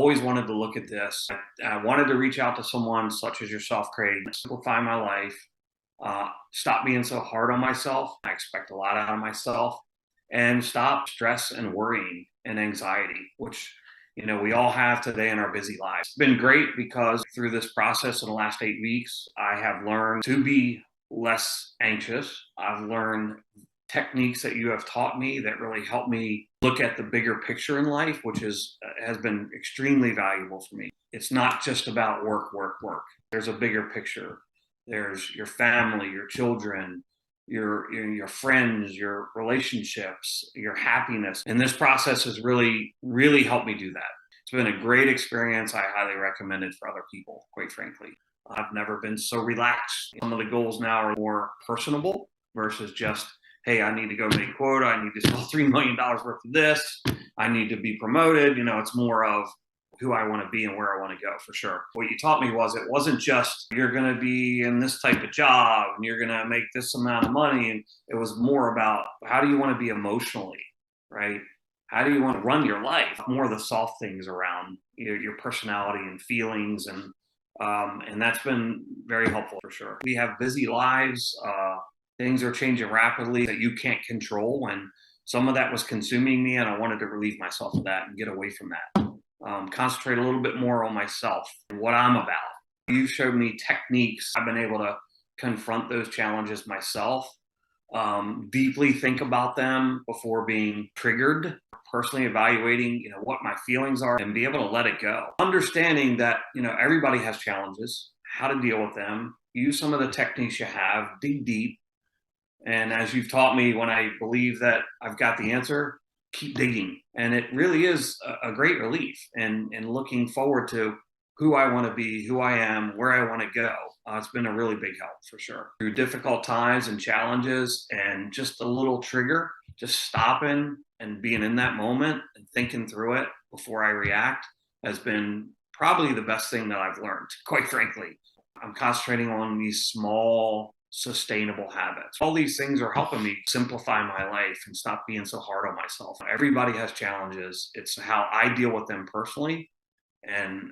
always wanted to look at this. I wanted to reach out to someone such as yourself, Craig, simplify my life, stop being so hard on myself. I expect a lot out of myself, and stop stress and worrying and anxiety, which we all have today in our busy lives. It's been great because through this process in the last 8 weeks, I have learned to be less anxious. I've learned techniques that you have taught me that really help me look at the bigger picture in life, which has been extremely valuable for me. It's not just about work, work, work. There's a bigger picture. There's your family, your children, your friends, your relationships, your happiness. And this process has really, really helped me do that. It's been a great experience. I highly recommend it for other people, quite frankly. I've never been so relaxed. Some of the goals now are more personable versus just, hey, I need to go make quota. I need to sell $3 million worth of this. I need to be promoted. It's more of who I want to be and where I want to go, for sure. What you taught me was it wasn't just you're going to be in this type of job and you're going to make this amount of money. And it was more about how do you want to be emotionally, right? How do you want to run your life? More of the soft things around your personality and feelings. And that's been very helpful, for sure. We have busy lives. Things are changing rapidly that you can't control. And some of that was consuming me, and I wanted to relieve myself of that and get away from that. Concentrate a little bit more on myself and what I'm about. You showed me techniques. I've been able to confront those challenges myself, deeply think about them before being triggered, personally evaluating, what my feelings are and be able to let it go. Understanding that, everybody has challenges, how to deal with them, use some of the techniques you have, dig deep. And as you've taught me, when I believe that I've got the answer, keep digging. And it really is a great relief and looking forward to who I want to be, who I am, where I want to go. It's been a really big help, for sure. Through difficult times and challenges and just a little trigger, just stopping and being in that moment and thinking through it before I react has been probably the best thing that I've learned, quite frankly. I'm concentrating on these small, sustainable habits. All these things are helping me simplify my life and stop being so hard on myself. Everybody has challenges. It's how I deal with them personally and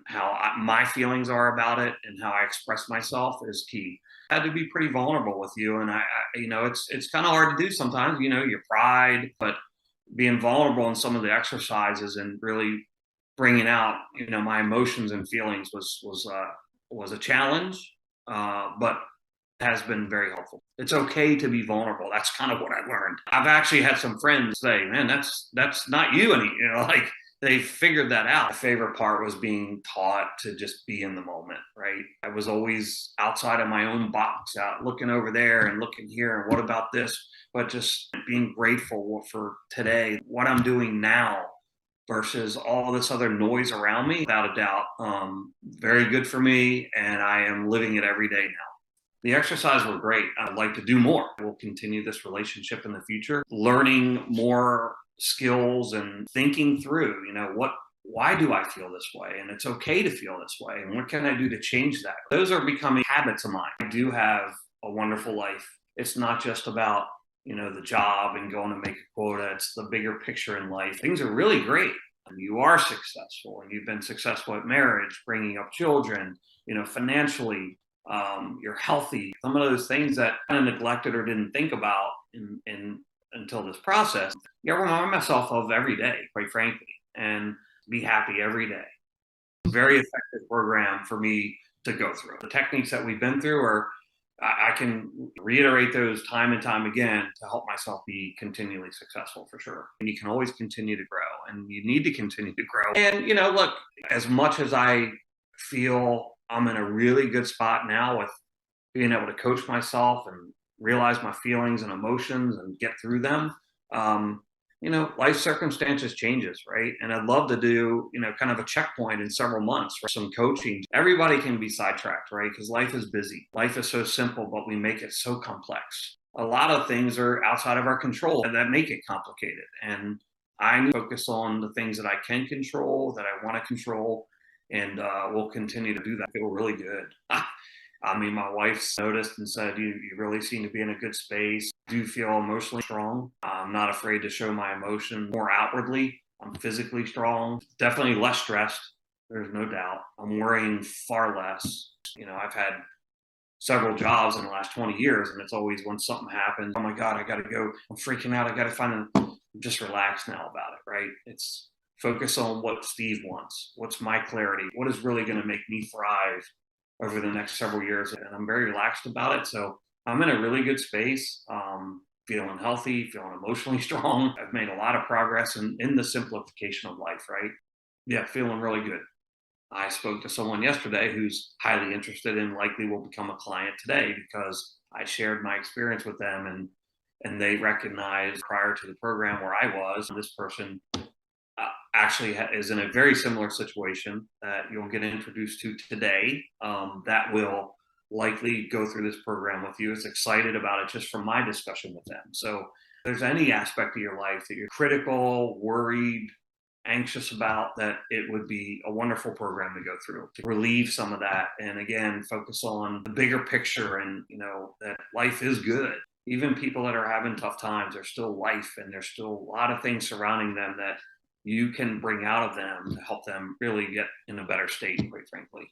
my feelings are about it and how I express myself is key. I had to be pretty vulnerable with you, and it's kind of hard to do sometimes. Your pride, but being vulnerable in some of the exercises and really bringing out my emotions and feelings was a challenge, but has been very helpful. It's okay to be vulnerable. That's kind of what I learned. I've actually had some friends say, man, that's not you any, like they figured that out. My favorite part was being taught to just be in the moment, right? I was always outside of my own box, out looking over there and looking here and what about this, but just being grateful for today, what I'm doing now versus all this other noise around me. Without a doubt, very good for me, and I am living it every day now. The exercise were great. I'd like to do more. We'll continue this relationship in the future, learning more skills and thinking through, why do I feel this way? And it's okay to feel this way. And what can I do to change that? Those are becoming habits of mine. I do have a wonderful life. It's not just about, the job and going to make a quota. It's the bigger picture in life. Things are really great. You are successful and you've been successful at marriage, bringing up children, financially. You're healthy. Some of those things that I kind of neglected or didn't think about until this process. I remind myself of every day, quite frankly, and be happy every day. Very effective program for me to go through. The techniques that we've been through I can reiterate those time and time again to help myself be continually successful, for sure. And you can always continue to grow, and you need to continue to grow. And, look, as much as I feel I'm in a really good spot now with being able to coach myself and realize my feelings and emotions and get through them. Life circumstances changes, right? And I'd love to do, kind of a checkpoint in several months for some coaching. Everybody can be sidetracked, right? Because life is busy. Life is so simple, but we make it so complex. A lot of things are outside of our control and that make it complicated. And I need to focus on the things that I can control, that I want to control, and we'll continue to do that. I feel really good. My wife noticed and said, you really seem to be in a good space. I do feel emotionally strong. I'm not afraid to show my emotion more outwardly. I'm physically strong, definitely less stressed, There's no doubt. I'm worrying far less. I've had several jobs in the last 20 years, and it's always when something happens, oh my God, I got to go. I'm freaking out. I got to I'm just relax now about it, right? It's focus on what Steve wants. What's my clarity? What is really going to make me thrive over the next several years? And I'm very relaxed about it. So I'm in a really good space. Feeling healthy, feeling emotionally strong. I've made a lot of progress in the simplification of life, right? Yeah, feeling really good. I spoke to someone yesterday who's highly interested and likely will become a client today because I shared my experience with them, and they recognized prior to the program where I was, this person actually is in a very similar situation that you'll get introduced to today, that will likely go through this program with you. Is excited about it just from my discussion with them. So if there's any aspect of your life that you're critical, worried, anxious about, that it would be a wonderful program to go through to relieve some of that, and again focus on the bigger picture, and that life is good. Even people that are having tough times, there's still life, and there's still a lot of things surrounding them that you can bring out of them to help them really get in a better state, quite frankly.